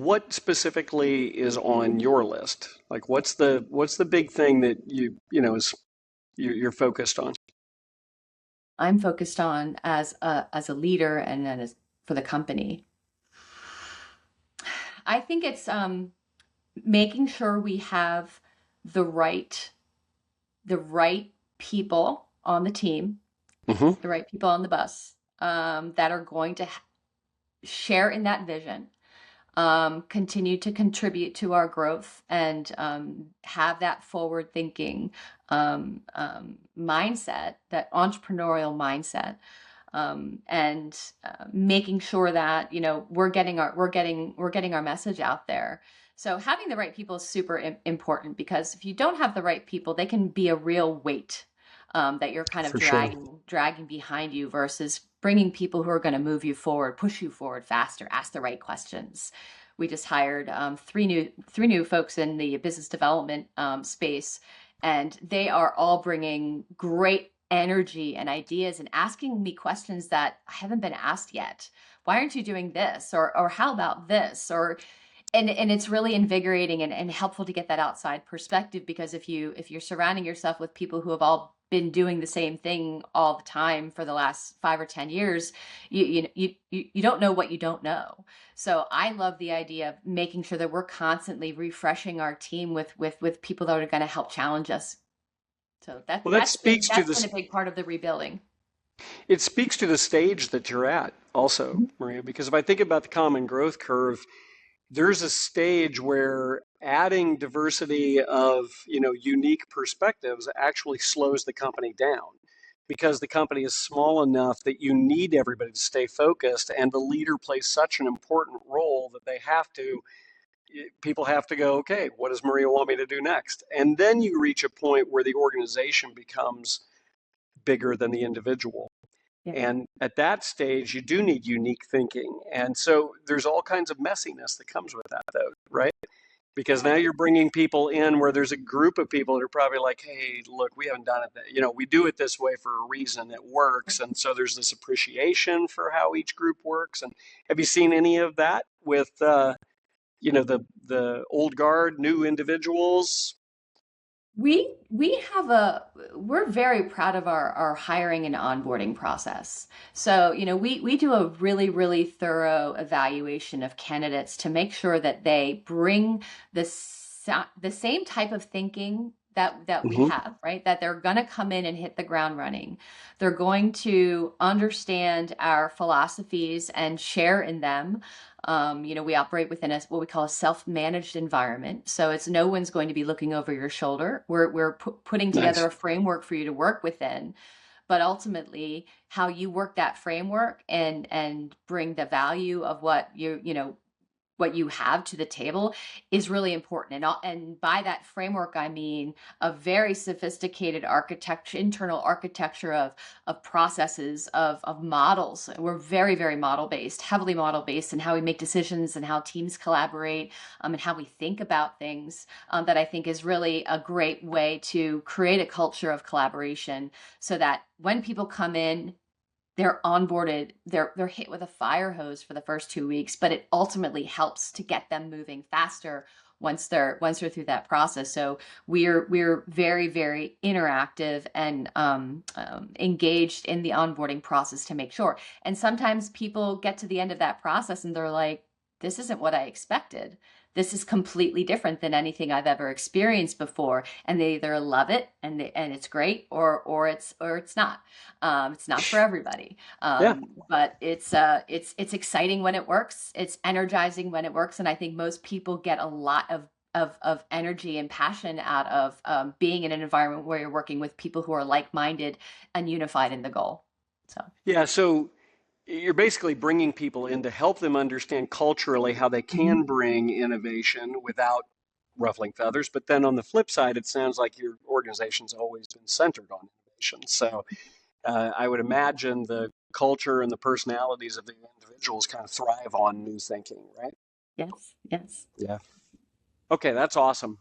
what specifically is on your list? Like, what's the big thing that is you're focused on? I'm focused on as a leader and then as for the company. I think it's making sure we have the right the right people on the team, Hmm. the right people on the bus, that are going to share in that vision, continue to contribute to our growth, and have that forward thinking mindset, that entrepreneurial mindset, and making sure that we're getting our message out there. So having the right people is super important, because if you don't have the right people, they can be a real weight that you're kind of For sure. dragging behind you, versus bringing people who are going to move you forward, push you forward faster, ask the right questions. We just hired three new folks in the business development space, and they are all bringing great energy and ideas and asking me questions that I haven't been asked yet. Why aren't you doing this? Or how about this? And it's really invigorating and helpful to get that outside perspective, because if you're surrounding yourself with people who have all been doing the same thing all the time for the last 5 or 10 years, you don't know what you don't know. So I love the idea of making sure that we're constantly refreshing our team with people that are going to help challenge us. So that Well, that that's been speaks to that's been this. a big part of the rebuilding. It speaks to the stage that you're at, also, Maria. Because if I think about the common growth curve, there's a stage where adding diversity of unique perspectives actually slows the company down, because the company is small enough that you need everybody to stay focused, and the leader plays such an important role that people have to go, okay, what does Maria want me to do next? And then you reach a point where the organization becomes bigger than the individual. Yeah. And at that stage, you do need unique thinking. And so there's all kinds of messiness that comes with that, though, right? Because Yeah. now you're bringing people in where there's a group of people that are probably like, hey, look, we haven't done it. We do it this way for a reason. It works. And so there's this appreciation for how each group works. And have you seen any of that with, the old guard, new individuals? We're very proud of our hiring and onboarding process. So, we do a really, really thorough evaluation of candidates to make sure that they bring the same type of thinking that we Hmm. have, right? That they're going to come in and hit the ground running. They're going to understand our philosophies and share in them. We operate within what we call a self-managed environment. So it's no one's going to be looking over your shoulder. We're putting together Nice. a framework for you to work within, but ultimately how you work that framework and bring the value of what you have to the table is really important. And by that framework, I mean a very sophisticated architecture, internal architecture of processes, of models. We're very, very model based, heavily model based, in how we make decisions and how teams collaborate, and how we think about things. That I think is really a great way to create a culture of collaboration, so that when people come in, they're onboarded, they're hit with a fire hose for the first 2 weeks, but it ultimately helps to get them moving faster once they're through that process. So we're very, very interactive and engaged in the onboarding process to make sure. And sometimes people get to the end of that process and they're like, this isn't what I expected. This is completely different than anything I've ever experienced before. And they either love it and it's great, or it's not. It's not for everybody. Yeah. But it's exciting when it works. It's energizing when it works, and I think most people get a lot of energy and passion out of being in an environment where you're working with people who are like-minded and unified in the goal. So Yeah. So you're basically bringing people in to help them understand culturally how they Mhm. can bring innovation without ruffling feathers. But then on the flip side, it sounds like your organization's always been centered on innovation. So I would imagine the culture and the personalities of the individuals kind of thrive on new thinking, right? Yes, yes. Yeah. Okay, that's awesome.